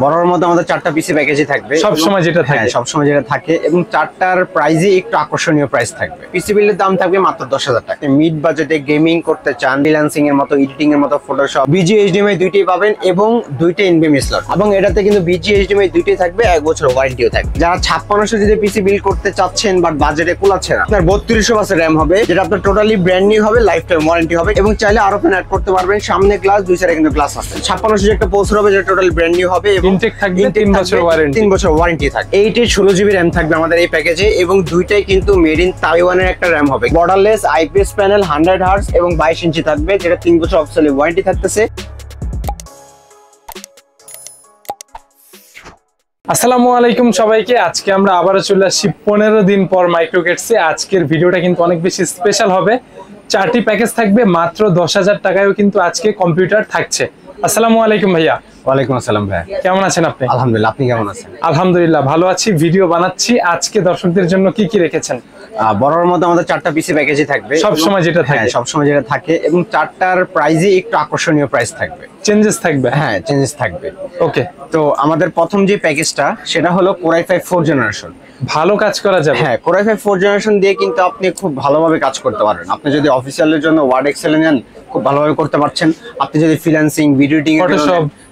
বড়র মধ্যে আমাদের 4টা পিসি প্যাকেজই থাকবে, সব সময় যেটা থাকে। সব সময় যেটা থাকে, এবং 4টার প্রাইসে একটু আকর্ষণীয় প্রাইস থাকবে। পিসি বিল্ডের দাম থাকবে মাত্র 10,000 টাকা। মিড বাজেটে গেমিং করতে চান, ফ্রিল্যান্সিং এর মতো, এডিটিং এর মতো, ফটোশপ, বিজি এইচডিএমআই দুইটাই পাবেন এবং দুইটা এনভিএমই স্লট, এবং এটাতে কিন্তু বিজি এইচডিএমআই দুইটাই থাকবে, 1 বছর ওয়ারেন্টিও থাকবে। যারা 5600 যদি পিসি বিল্ড করতে চাচ্ছেন বাট বাজেটে কুলাচ্ছে না, আপনার 3200 বাসের র‍্যাম হবে, যেটা আপনার টোটালি ব্র্যান্ড নিউ হবে, লাইফ টাইম ওয়ারেন্টি হবে, এবং চাইলে আরো ফ্যান অ্যাড করতে পারবেন। সামনে গ্লাস, দুই সাইডে কিন্তু গ্লাস আছে। 5600 একটা প্রসেসর হবে, যেটা টোটালি ব্র্যান্ড নিউ হবে, এবং ইনটেক থাকবে 3 বছর ওয়ারেন্টি। 3 বছর ওয়ারেন্টি থাকবে। 8 এর 16GB র‍্যাম থাকবে আমাদের এই প্যাকেজে, এবং দুইটাই কিন্তু মেড ইন তাইওয়ানের একটা র‍্যাম হবে। বর্ডারলেস আইপিএস প্যানেল, 100 হার্টজ এবং 22 ইঞ্চি থাকবে, যেটা 3 বছর অফিসিয়ালি ওয়ারেন্টি থাকতেছে। আসসালামু আলাইকুম সবাইকে। আজকে আমরা আবারও চলে আসছি 15 দিন পর মাইক্রোকেটসে। আজকের ভিডিওটা কিন্তু অনেক বেশি স্পেশাল হবে। 4টি প্যাকেজ থাকবে মাত্র 10,000 টাকায়ও কিন্তু আজকে কম্পিউটার থাকছে। আসসালামু আলাইকুম ভাইয়া। ওয়ালাইকুম আসসালাম ভাই, কেমন আছেন আপনি? আলহামদুলিল্লাহ, আপনি কেমন আছেন? আলহামদুলিল্লাহ ভালো আছি। ভিডিও বানাচ্ছি। আজকে দর্শকদের জন্য কি কি রেখেছেন? বড়র মধ্যে আমাদের 4টা পিসি প্যাকেজই থাকবে, সব সময় যেটা থাকে। সব সময় যেটা থাকে, এবং 4টার প্রাইসে একটু আকর্ষণীয় প্রাইস থাকবে, চেঞ্জেস থাকবে। হ্যাঁ, চেঞ্জেস থাকবে। ওকে, তো আমাদের প্রথম যে প্যাকেজটা সেটা হলো Core i5 4th জেনারেশন। ভালো কাজ করা যাবে। হ্যাঁ, Core i5 4th জেনারেশন দিয়ে কিন্তু আপনি খুব ভালোভাবে কাজ করতে পারবেন। আপনি যদি অফিসিয়ালের জন্য ওয়ার্ড এক্সেল নেন, খুব ভালোভাবে করতে পারছেন। আপনি যদি ফ্রিল্যান্সিং, ভিডিও এডিটিং,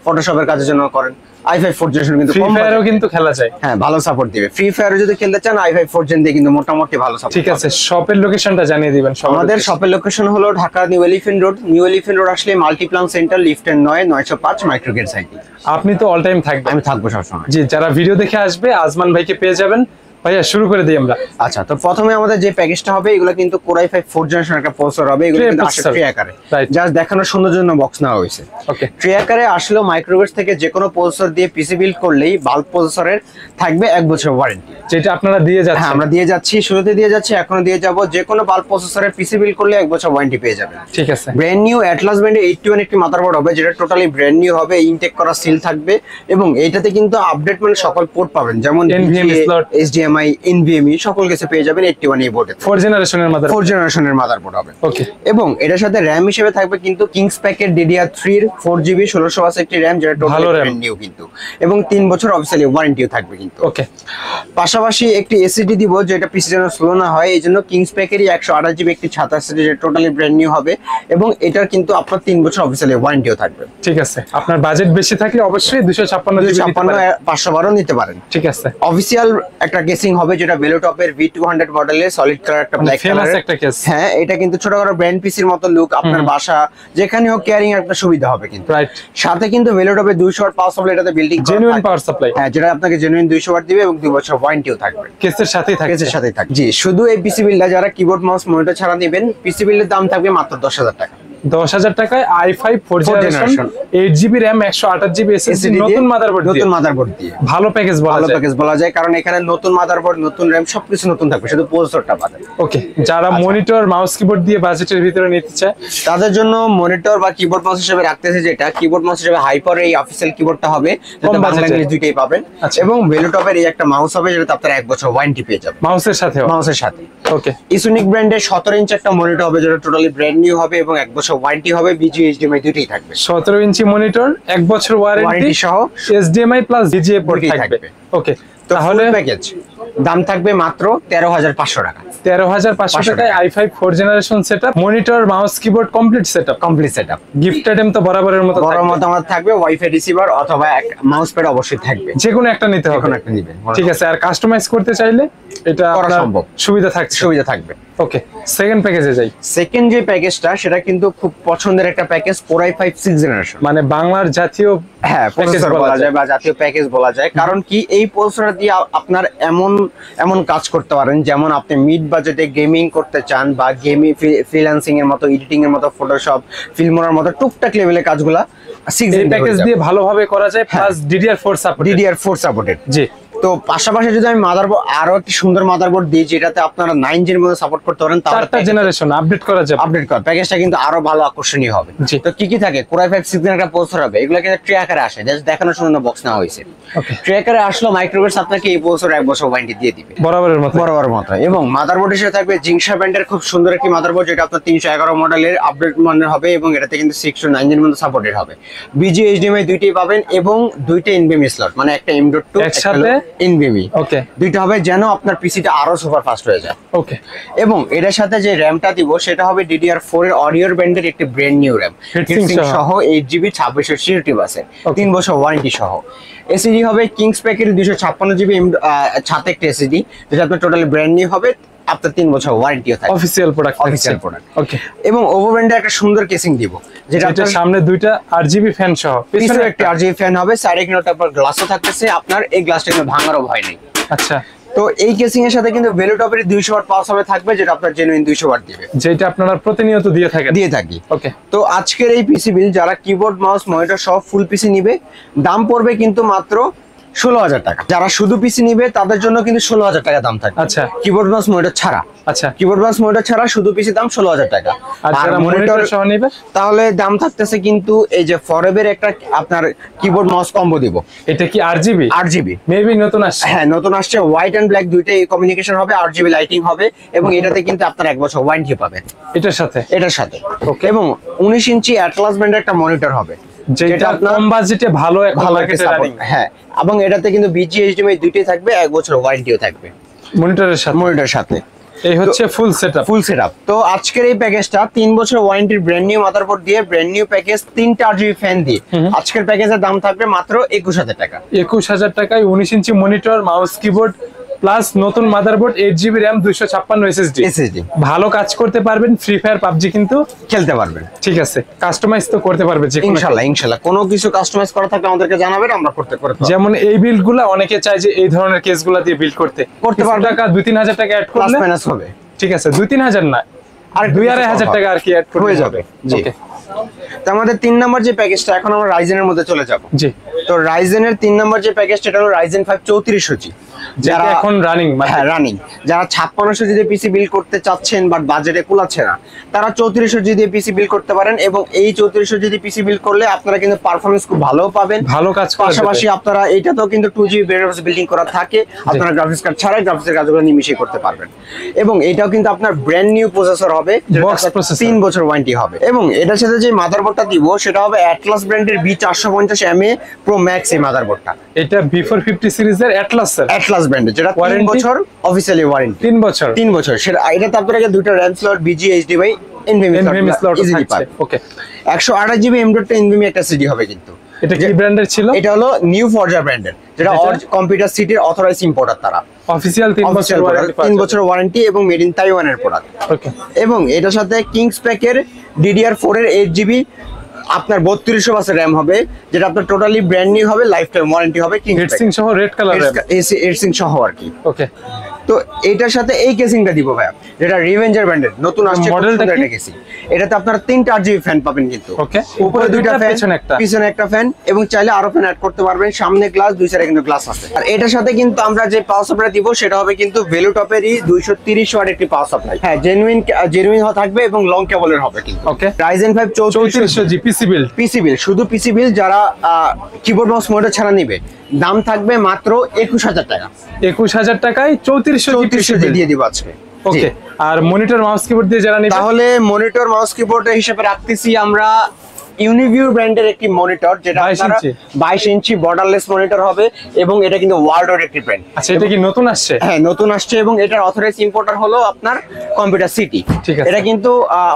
ফটোশপের কাজের জন্য করেন, i5 4th জেনারেশন কিন্তু ফ্রি ফায়ারও কিন্তু খেলা যায়। হ্যাঁ, ভালো সাপোর্ট দিবে। ফ্রি ফায়ারও যদি খেলতে চান, i5 4th জেন দিয়ে কিন্তু মোটামুটি ভালো সাপোর্ট। ঠিক আছে, শপের লোকেশনটা জানিয়ে দিবেন। আমাদের শপের লোকেশন হলো Dhaka new elephant road. New elephant road আসলে মাল্টিপ্লান সেন্টার, লিফটের 905 মাইক্রোগেট সাইকেল। আপনি তো অল টাইম থাকবেন? আমি থাকবো সবসময়। জি, যারা ভিডিও দেখে আসবে আজমান ভাইকে পেয়ে যাবেন। ভাইয়া শুরু করে দিই আমরা। আচ্ছা, তো প্রথমে আমাদের যে প্যাকেজটা হবে, এগুলো কিন্তু Core i5 4th জেনারেশন একটা প্রসেসর হবে। এগুলো কিন্তু আসলে ট্রে আকারে, জাস্ট দেখানোর সুন্দর জন্য বক্স নেওয়া হয়েছে। ওকে, ট্রে আকারে আসলেও মাইক্রোগেটস থেকে যে কোনো প্রসেসর দিয়ে পিসি বিল্ড করলেই বাল্ব প্রসেসরের থাকবে 1 বছর ওয়ারেন্টি, যেটা আপনারা দিয়ে যাচ্ছেন। হ্যাঁ, আমরা দিয়ে যাচ্ছি, শুরুতে দিয়ে যাচ্ছি, এখনো দিয়ে যাব। যে কোনো বাল্ব প্রসেসরের পিসি বিল্ড করলে 1 বছর ওয়ারেন্টি পেয়ে যাবেন। ঠিক আছে। ব্র্যান্ড নিউ অ্যাটলাস ব্র্যান্ডের 81 একটি মাদারবোর্ড হবে, যেটা টোটালি ব্র্যান্ড নিউ হবে, ইনটেক করা সিল থাকবে, এবং এইটাতে কিন্তু আপডেট মানে সকল পোর্ট পাবেন, যেমন NVMe স্লট, HDMI, NVMe সকল কিছু পেয়ে যাবেন 81 এই বোর্ডে। 4th জেনারেশনের মাদারবোর্ড হবে। ওকে, এবং এটার সাথে র‍্যাম হিসেবে থাকবে কিন্তু কিংস প্যাকেট DDR3 এর 4GB 1600 একটি র‍্যাম, যেটা টোটালি ব্র্যান্ড নিউ কিন্তু, এবং 3 বছর অফিসিয়ালি ওয়ারেন্টিও থাকবে কিন্তু। ওকে, পাশাপাশি একটি এসএসডি দিব, যেটা পিসি যেন স্লো না হয়, এই জন্য কিংস প্যাকেরই 128GB একটি ছাতা এসএসডি, যেটা টোটালি ব্র্যান্ড নিউ হবে, এবং এটার কিন্তু আপনার 3 বছর অফিসিয়ালি ওয়ারেন্টিও থাকবে। ঠিক আছে। আপনার বাজেট বেশি থাকলে অবশ্যই 256 নিতে পারেন। ঠিক আছে। অফিসিয়াল একটা কেসিং হবে, যেটা বেলোটপের V200 মডেলের সলিড কালার, একটা ব্ল্যাক কালার একটা কেস। হ্যাঁ, এটা কিন্তু ছোটখাটো ব্র্যান্ড পিসির মতো লুক, আপনার বাসা যেখানে হোক ক্যারিং একটা সুবিধা হবে কিন্তু। রাইট। সাথে কিন্তু বেলোটপে 200 ওয়াট পাওয়ার সাপ্লাই, এটাতে বিল্ডিং জেনুইন পাওয়ার সাপ্লাই। হ্যাঁ, যেটা আপনাকে জেনুইন 200 ওয়াট দিবে, এবং 2 বছর ওয়ারেন্টিও থাকবে। কেসের সাথেই থাকবে। কেসের সাথেই থাকবে। জি, শুধু এই পিসি বিল্ডটা যারা কিবোর্ড মাউস মনিটর ছাড়া নেবেন, পিসি বিল্ডের দাম থাকবে মাত্র 10,000 টাকা। 10,000 টাকায় i5 4th generation 8GB RAM 128GB SSD নতুন মাদারবোর্ড দিয়ে ভালো প্যাকেজ বলা যায়, কারণ এখানে নতুন মাদারবোর্ড, নতুন RAM সবকিছু নতুন থাকবে, শুধু প্রসেসরটা বাদে। ওকে, যারা মনিটর মাউস কিবোর্ড দিয়ে বাজেটের ভিতরে নিতে চায়, তাদের জন্য মনিটর বা কিবোর্ড মাউস হিসেবে রাখতেছে, যেটা কিবোর্ড মাউস হিসেবে হাইপার এই অফিসিয়াল কিবোর্ডটা হবে, যেটা বাংলা ইংলিশ দুইটাই পাবেন, এবং বেলোটপের এই একটা মাউস হবে, যেটা আপনারা 1 বছর ওয়ারেন্টি পেয়ে যাবেন মাউসের সাথে। ওকে, ইসোনিক ব্র্যান্ডের 17 ইঞ্চি একটা মনিটর হবে, যেটা টোটালি ব্র্যান্ড নিউ হবে, এবং 1 বছর ওয়ারেন্টি হবে, বিজি HDMI দুটোই থাকবে। 17 ইঞ্চি মনিটর, 1 বছর ওয়ারেন্টি সহ, HDMI প্লাস VGA পোর্ট থাকবে। ওকে, তাহলে প্যাকেজ দাম থাকবে মাত্র 13,500 টাকা। 13,500 টাকায় i5 4th generation setup, monitor, mouse, keyboard complete setup. Gift item তো বরাবরের মতো আমার থাকবে, ওয়াইফাই রিসিভার অথবা মাউস প্যাড অবশ্যই থাকবে, যে কোনো একটা নিতে হবে, একটা নেবেন। ঠিক আছে। আর কাস্টমাইজ করতে চাইলে এটা করা সম্ভব, সুবিধা থাকবে। ওকে, সেকেন্ড প্যাকেজে যাই। সেকেন্ড যে প্যাকেজটা, সেটা কিন্তু খুব পছন্দের একটা package, Core i5 6th generation, মানে বাংলার জাতীয় প্রসেসর বলা যায় বা জাতীয় প্যাকেজ বলা যায়। কারণ কি, এই প্রসেসর দিয়ে আপনার এমন কাজ করতে পারেন, যেমন আপনি মিড বাজেটে গেমিং করতে চান, বা ফ্রিল্যান্সিং এর মতো, এডিটিং এর মতো, ফটোশপ, ফিল্মোরার মতো টুকটাক লেভেলের কাজগুলা 6 প্যাকেজ দিয়ে ভালোভাবে করা যায়, প্লাস DDR4 সাপোর্টেড। জি, তো পাশাপাশি যদি আমি মাদারবোর্ড আরো একটি সুন্দর মাদারবোর্ড দিই যেটাতে আপনারা 9G এর মধ্যে সাপোর্ট করতে পারেন, তাহলে 4টা জেনারেশন আপডেট করা যাবে। আপডেট করা প্যাকেজটা কিন্তু আরো ভালো আকর্ষণীয় হবে। জি। তো কি কি থাকে, Core i5 6 এর একটা প্রসেসর হবে, এগুলো কিন্তু ট্রে আকারে আসে, জাস্ট দেখানোর জন্য বক্স নেওয়া হয়েছে। ওকে, ট্রে আকারে আসলো মাইক্রোওয়েভস আপনাকে এই প্রসেসর 1 বছর ওয়ারেন্টি দিয়ে দিবে বরাবরের মতো। বরাবর মতো। এবং মাদারবোর্ড হিসেবে থাকবে জিংসা ব্র্যান্ডের খুব সুন্দর একটি মাদারবোর্ড, যেটা আপনার 311 মডেলের আপডেট মানের হবে এবং এটাতে কিন্তু 6 to 9 এর মধ্যে সাপোর্টেড হবে। BGA HDMI দুইটাই পাবেন এবং দুইটা NVMe স্লট, মানে একটা M.2 একসাথে NVMe, ওকে, দুইটা হবে যেন আপনার পিসিটা আরো সুপার ফাস্ট হয়ে যায়। ওকে। এবং এটার সাথে যে র্যামটা দিব সেটা হবে DDR4 এর অডিওর ব্যান্ডের একটি ব্র্যান্ড নিউ র্যাম, Heatsink সহ 8GB 2666 Okay. 3 বছর ওয়ারেন্টি সহ। এসএসডি হবে কিংস প্যাকের 256GB সাথে একটা এসএসডি, যেটা আপনার টোটালি ব্র্যান্ড নিউ হবে, আপনার 3 বছর ওয়ারেন্টিও থাকবে, অফিসিয়াল প্রোডাক্ট, অফিসিয়াল প্রোডাক্ট। ওকে। এবং ওভো ব্র্যান্ডের একটা সুন্দর কেসিং দিব, যেটা এটা আপনার সামনে দুইটা RGB ফ্যান সহ, পিছনে একটা RGB ফ্যান হবে, সাইডে কিন্তু আপনার গ্লাসও থাকতেছে, আপনার এই গ্লাসটা কিন্তু ভাঙারও ভয় নেই। আচ্ছা, তো এই কেসিং এর সাথে কিন্তু ভেলুটপের 200 ওয়াট পাওয়ার সাপ্লাই থাকবে, যেটা আপনার জেনুইন 200 ওয়াট দিবে, যেটা আপনারা প্রতিনিয়ত দিয়ে থাকেন। দিয়ে থাকি। ওকে, তো আজকের এই পিসি বিল যারা কিবোর্ড মাউস মনিটর সহ ফুল পিসি নিবে, দাম পড়বে কিন্তু মাত্র 16,000 টাকা। যারা শুধু পিসি নিবে তাদের জন্য কিন্তু 16,000 টাকা দাম থাকবে। আচ্ছা, কিবোর্ড মাউস মনিটর ছাড়া, আচ্ছা। কিবোর্ড মাউস মনিটর ছাড়া শুধু পিসি দাম 16,000 টাকা। আর যারা মনিটর সহ নেবে তাহলে দাম থাকতেছে কিন্তু এই যে ফরএভার একটা আপনার কিবোর্ড মাউস কম্বো দিব। এটা কি RGB? 8GB মেবি নতুন আসছে। হ্যাঁ, নতুন আসছে, হোয়াইট এন্ড ব্ল্যাক দুইটাই কমিউনিকেশন হবে, 8GB লাইটিং হবে এবং এটাতে কিন্তু আপনার 1 বছর ওয়ারেন্টি পাবেন এটার সাথে। এটার সাথে। Okay. এবং 19 ইঞ্চি অ্যাটলাস ব্র্যান্ডের একটা মনিটর হবে, যেটা কম বাজেটে ভালো এখন ভালো একটা মার্কেটে সাপোর্ট। রানিং হ্যাঁ, এবং এটাতে কিন্তু BGA HDMI দুইটাই থাকবে, 1 বছর ওয়ারেন্টিও থাকবে মনিটরের সাথে। মনিটরের সাথে। এই হচ্ছে ফুল সেটআপ। Full setup. তো আজকের এই প্যাকেজটা 3 বছর ওয়ারেন্টির ব্র্যান্ড নিউ মাদারবোর্ড দিয়ে, ব্র্যান্ড নিউ প্যাকেজ, 3টা RGB ফ্যান দিয়ে আজকের প্যাকেজের দাম থাকবে মাত্র 21,000 টাকা। 21,000 টাকায় 19 inch monitor, mouse, keyboard plus নতুন মাদারবোর্ড, 8GB RAM, 256 SSD। ভালো কাজ করতে পারবেন, ফ্রি ফায়ার, পাবজি কিন্তু খেলতে পারবেন। ঠিক আছে, কাস্টমাইজ তো করতে পারবে যে কোনো। ইনশাআল্লাহ ইনশাআল্লাহ, কোনো কিছু কাস্টমাইজ করা থাকলে আমাদেরকে জানাবেন, আমরা করতে পারবো। যেমন এই বিল্ড গুলা অনেকে চায় যে এই ধরনের কেসগুলা দিয়ে বিল্ড করতে পারবে। টাকা 2-3 টাকা অ্যাড প্লাস করলে মাইনাস হবে। ঠিক আছে, 2-3 না, আর 2-2.5 টাকা আর কি অ্যাড করলে হয়ে যাবে। জি। ওকে, তো আমাদের 3 নাম্বার যে প্যাকেজটা, এখন আমরা রাইজেনের মধ্যে চলে যাব। জি। তো রাইজেনের 3 নাম্বার যে প্যাকেজটা, এটা হলো রাইজেন 5 3400G, যারা এখন রানিং, হ্যাঁ রানিং, যারা 5600G দিয়ে পিসি বিল্ড করতে চাচ্ছেন বাট বাজেটে কুলাচ্ছে না, তারা 3400G দিয়ে পিসি বিল্ড করতে পারেন। এবং এই 3400G দিয়ে পিসি বিল্ড করলে আপনারা কিন্তু পারফরম্যান্স খুব ভালো পাবেন, ভালো কাজ করা পাশাপাশি আপনারা এইটাতেও কিন্তু 2GB বেরোস বিল্ডিং করা থাকে, আপনারা গ্রাফিক্স কার্ড ছাড়াই গ্রাফিক্সের কাজগুলো নিমিশে করতে পারবেন। এবং এটাও কিন্তু আপনার ব্র্যান্ড নিউ প্রসেসর হবে, Box processor। 3 বছর ওয়ারেন্টি হবে। এবং এটার সাথে যে মাদারবোর্ডটা দিব সেটা হবে অ্যাটলাস ব্র্যান্ডের B450MA Pro Max এই মাদারবোর্ডটা। এটা B450 সিরিজের অ্যাটলাস স্যার, অ্যাটলাস ব্র্যান্ডের, যেটা 3 Warranty? বছর অফিশিয়ালি ওয়ারেন্টি। 3 বছর। 3 বছর সেটা। এটাতে আপনারা দুটো RAM slot, BGA HDMI NVMe slot easily থাকছে। পাবেন। ওকে, 128GB M.2 NVMe একটা সিডি হবে কিন্তু। এটা কি ব্র্যান্ডের ছিল? এটা হলো নিউ ফরজা ব্র্যান্ডের, যেটা কম্পিউটার সিটির অথরাইজ ইম্পোর্টার তারা। অফিসিয়াল 3 বছর ওয়ারেন্টি। 3 বছর ওয়ারেন্টি এবং মেড ইন তাইওয়ানের প্রোডাক্ট। ওকে, এবং এটার সাথে কিংস প্যাকের DDR4 এর 8GB আপনার 3200 বাসের RAM হবে, যেটা আপনার টোটালি ব্র্যান্ড নিউ হবে, লাইফ টাইম ওয়ারেন্টি হবে। কিংস হেডসিং সহ রেড কালার এরসিং সহ আর কি। ওকে, তো এটার সাথে এই কেসিংটা দিব ভাইয়া, যেটা রিভেঞ্জার ব্র্যান্ডের নতুন আসছে, মডেলটা কি? কেসিং। এটাতে আপনারা 3টা RGB ফ্যান পাবেন কিন্তু। ওকে, উপরে দুইটা ফ্যান, পিছনে একটা, পিছনে একটা ফ্যান, এবং চাইলে আরো ফ্যান অ্যাড করতে পারবেন। সামনে গ্লাস, দুই সাইডে কিন্তু গ্লাস আছে। আর এটার সাথে কিন্তু আমরা যে পাওয়ার সাপ্লাই দিব সেটা হবে কিন্তু ভেলুটপেরই 230 ওয়াট একটি পাওয়ার সাপ্লাই। হ্যাঁ, জেনুইন থাকবে এবং লং কেবলের হবে কিন্তু। ওকে, রাইজেন 5 3400G পিসি বিল্ড। পিসি বিল, শুধু পিসি বিল যারা কিবোর্ড মাউস মনিটর ছাড়া নিবে, দাম থাকবে মাত্র 21,000 টাকা। 21,000 টাকায় 3400G দিয়ে দিব আজকে। ওকে, আর মনিটর, মাউস, কিবোর্ড দিয়ে যারা নেবে, তাহলে মনিটর, মাউস, কিবোর্ডের হিসেবে রাখতেছি আমরা ইউনিভিউ ব্র্যান্ডের একটি মনিটর, যেটা 22 ইঞ্চি বর্ডারলেস মনিটর হবে এবং এটা কিন্তু ওয়ার্ল্ডের একটি ব্র্যান্ড। আচ্ছা, এটা কি নতুন আসছে? হ্যাঁ, নতুন আসছে এবং এটার অথরাইজ ইম্পোর্টার হলো আপনার কম্পিউটার সিটি। ঠিক আছে, এটা কিন্তু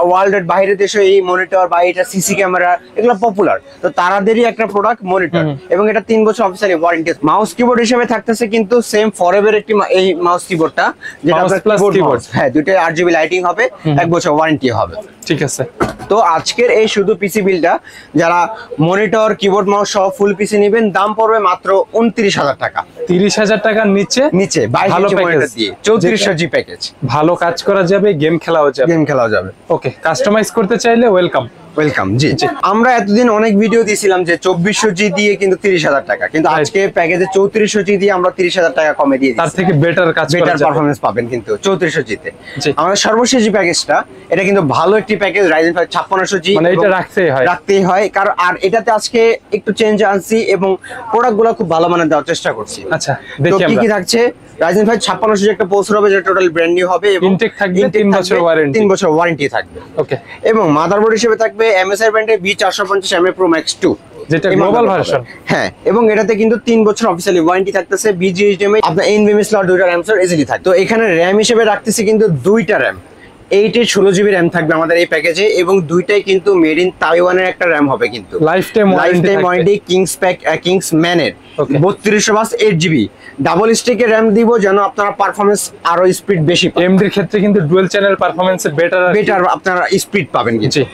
ওয়ার্ল্ডের বাইরের দেশে এই মনিটর বা এটা সিসি ক্যামেরা এগুলো পপুলার, তো তারাদেরই একটা প্রোডাক্ট মনিটর। এবং এটা 3 বছর অফিসিয়ালি ওয়ারেন্টি। মাউস কিবোর্ড হিসেবে থাকতেছে কিন্তু সেম ফরএভার একটি এই মাউস কিবোর্ডটা, যেটা আপনার কিবোর্ড, হ্যাঁ, দুটো RGB লাইটিং হবে, 1 বছর ওয়ারেন্টি হবে। ঠিক আছে। তো আজকের এই শুধু পিসি বিলটা যারা মনিটর, কিবোর্ড, মাউস সহ ফুল পিসি নেবেন, দাম পড়বে মাত্র 29,000 টাকা। 30,000 টাকার নিচে 22 ইঞ্চি মনিটর দিয়ে 3400G প্যাকেজ। ভালো কাজ করা যাবে, গেম খেলাও যাবে। গেম খেলাও যাবে। ওকে, কাস্টমাইজ করতে চাইলে ওয়েলকাম। ওয়েলকাম। জি জি, আমরা এতদিন অনেক ভিডিও দিয়েছিলাম যে 2400G দিয়ে কিন্তু 30,000 টাকা, কিন্তু আজকে প্যাকেজে 3400G দিয়ে আমরা 30,000 টাকা কমে দিয়ে তার দিচ্ছি। থেকে বেটার কাজ করা বেটার যাবে। পারফরম্যান্স পাবেন কিন্তু 3400G তে। জি। আমাদের সর্বশেষ যে প্যাকেজটা, এটা কিন্তু ভালো একটি প্যাকেজ, Ryzen 5 5600G, মানে এটা রাখতেই হয় কারণ আর এটাতে আজকে একটু চেঞ্জ আনছি এবং প্রোডাক্টগুলো খুব ভালো মানের দেওয়ার চেষ্টা করছি। আচ্ছা, তো দেখি কি আমরা। কি থাকছে, Ryzen 5 5600G একটা প্রসেসর হবে, যেটা টোটাল ব্র্যান্ড নিউ হবে এবং Intake থাকবে, 3 বছর ওয়ারেন্টি। 3 বছর ওয়ারেন্টি থাকবে। ওকে, এবং মাদারবোর্ড হিসেবে থাকবে MSI ব্র্যান্ডের B450 Pro Max 2, যেটা এই গ্লোবাল motherboard ভার্সন। হবে। হ্যাঁ, এবং এটাতে কিন্তু 3 বছর অফিসিয়ালি ওয়ারেন্টি থাকতেছে। BGHDMI আপনার NVMe স্লট 2টা RAM স্লট ইজিলি থাকে। তো এখানে RAM হিসেবে রাখতেছি কিন্তু 2টা RAM, 8 এর 16GB RAM থাকবে আমাদের এই প্যাকেজে, এবং দুইটাই কিন্তু মেড ইন তাইওয়ানের একটা RAM হবে কিন্তু। লাইফ টাইম ওয়ারেন্টি কিংস ম্যানের Okay. 3200 8GB ডাবল স্টিকের RAM দিব, যেন আপনারা পারফরম্যান্স আরো স্পিড বেশি পান। এমডির ক্ষেত্রে কিন্তু ডুয়াল চ্যানেল পারফরম্যান্সে বেটার আপনারা স্পিড পাবেন কিন্তু। জি।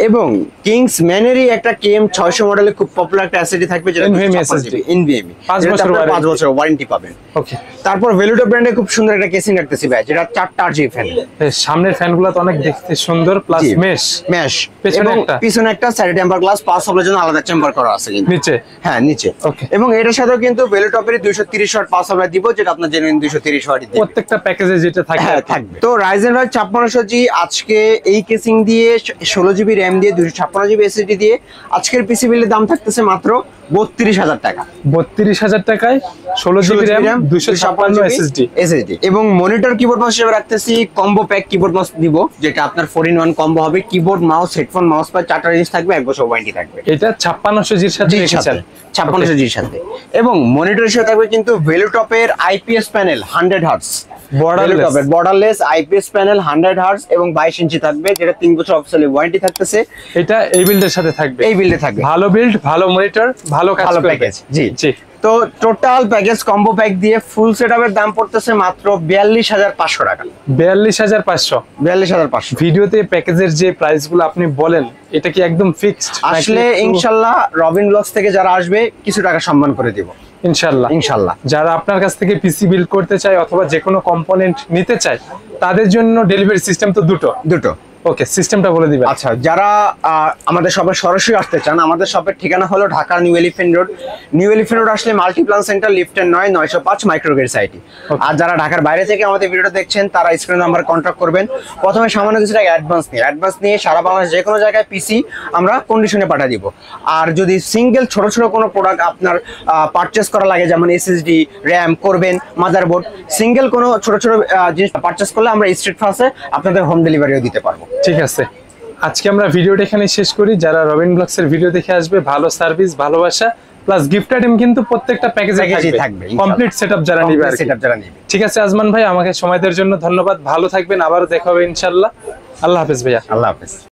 এবং কিংস ম্যানেরই একটা KM 600 মডেলে খুব পপুলার একটা SSD থাকবে, যেটা NVMe 56GB NVMe, 5 বছর 5 বছর ওয়ারেন্টি পাবেন। ওকে, তারপর ভেলুটো ব্র্যান্ডে খুব সুন্দর একটা কেসিং রাখতেছি ভাই, যেটা 4টা RGB ফ্যান, সামনের ফ্যানগুলো তো অনেক দেখতে সুন্দর, প্লাস মেশ ম্যাশ, পেছনে এবং একটা? পিছনে একটা সাইড টেম্পার গ্লাস, পাস হওয়ার জন্য আলাদা চেম্বার করা আছে কিন্তু নিচে। হ্যাঁ নিচে। Okay. এবং এটার সাথেও কিন্তু ভেলুটপের 230 ওয়াট পাস আমরা দিব, যেটা আপনার জেনুইন 230 ওয়াট দিবে। প্রত্যেকটা প্যাকেজে যেটা থাকে হ্যাঁ থাকবে। তো Ryzen 5 5600G আজকে এই কেসিং দিয়ে 16GB RAM দিয়ে 256GB SSD দিয়ে আজকের পিসি বিলের দাম থাকতেছে মাত্র 32,000 টাকা। 32,000 টাকায় 16GB RAM 256 SSD এবং মনিটর কিবোর্ড মাউস হিসেবে রাখতেছি কম্বো প্যাক কিবোর্ড মাউস দিব, যেটা আপনার 4-in-1 কম্বো হবে। Keyboard mouse headphone mouse pad 4টা জিনিস থাকবে, 1 বছর ওয়ারেন্টি থাকবে। এটা 5600Gর সাথে রেখেছেন। 5600Gর সাথে। এবং মনিটর হিসেবে থাকবে কিন্তু ভেলুটপের IPS panel 100 hertz, borderless IPS panel 100 hertz এবং 22 ইঞ্চি থাকবে, যেটা 3 বছর অফিসিয়ালি ওয়ারেন্টি থাকতেছে। এটা এই বিল্ডের সাথে থাকবে, এই বিল্ডে থাকবে। ভালো বিল্ড, ভালো মনিটর, ভালো কাজ ভালো করবে। প্যাকেজ। জি জি। তো টোটাল প্যাকেজ কম্বো প্যাক দিয়ে ফুল সেটআপের দাম পড়তেছে মাত্র 42,500 টাকা। 42,500। 42,500। ভিডিওতে প্যাকেজের যে প্রাইসগুলো আপনি বলেন, এটা কি একদম ফিক্সড? আসলে ইনশাআল্লাহ রবিন ব্লগস থেকে যারা আসবে কিছু টাকা সম্মান করে দিব ইনশাআল্লাহ। ইনশাআল্লাহ। যারা আপনার কাছ থেকে পিসি বিল্ড করতে চায় অথবা যে কোনো কম্পোনেন্ট নিতে চায়, তাদের জন্য ডেলিভারি সিস্টেম তো দুটো। ওকে, সিস্টেমটা বলে দিবেন। আচ্ছা, যারা আমাদের শপে সরাসরি আসতে চান, আমাদের শপের ঠিকানা হলো Dhaka new elephant road. New elephant road আসলে মাল্টিপ্লান সেন্টার লিফটের 905 মাইক্রোগ্রেড সাইটি। আর যারা ঢাকার বাইরে থেকে আমাদের ভিডিওটা দেখছেন, তারা স্ক্রিন নাম্বার কন্ট্যাক্ট করবেন। প্রথমে সামান্য কিছু টাকা অ্যাডভান্স নিয়ে সারা বাংলাদেশ যে কোনো জায়গায় পিসি আমরা কন্ডিশনে পাঠিয়ে দিব। আর যদি সিঙ্গেল ছোট কোনো প্রোডাক্ট আপনার পারচেস করা লাগে, যেমন SSD, RAM করবেন, মাদারবোর্ড, সিঙ্গেল কোনো ছোট জিনিস পারচেস করলে আমরা স্ট্রিট ফাস্টে আপনাদের হোম ডেলিভারিও দিতে পারবো। ঠিক আছে, আজকে আমরা ভিডিওটা এখানে শেষ করি। যারা রবিন ব্লগস এর ভিডিও দেখে আসবে, ভালো সার্ভিস, ভালোবাসা প্লাস গিফট আইটেম কিন্তু প্রত্যেকটা প্যাকেজে থাকবে। কমপ্লিট সেটআপ যারা নিবে আর কি। ঠিক আছে আজমান ভাই, আমাকে সময় দেওয়ার জন্য ধন্যবাদ। ভালো থাকবেন, আবারও দেখা হবে ইনশাআল্লাহ। আল্লাহ হাফেজ ভাইয়া। আল্লাহ হাফেজ।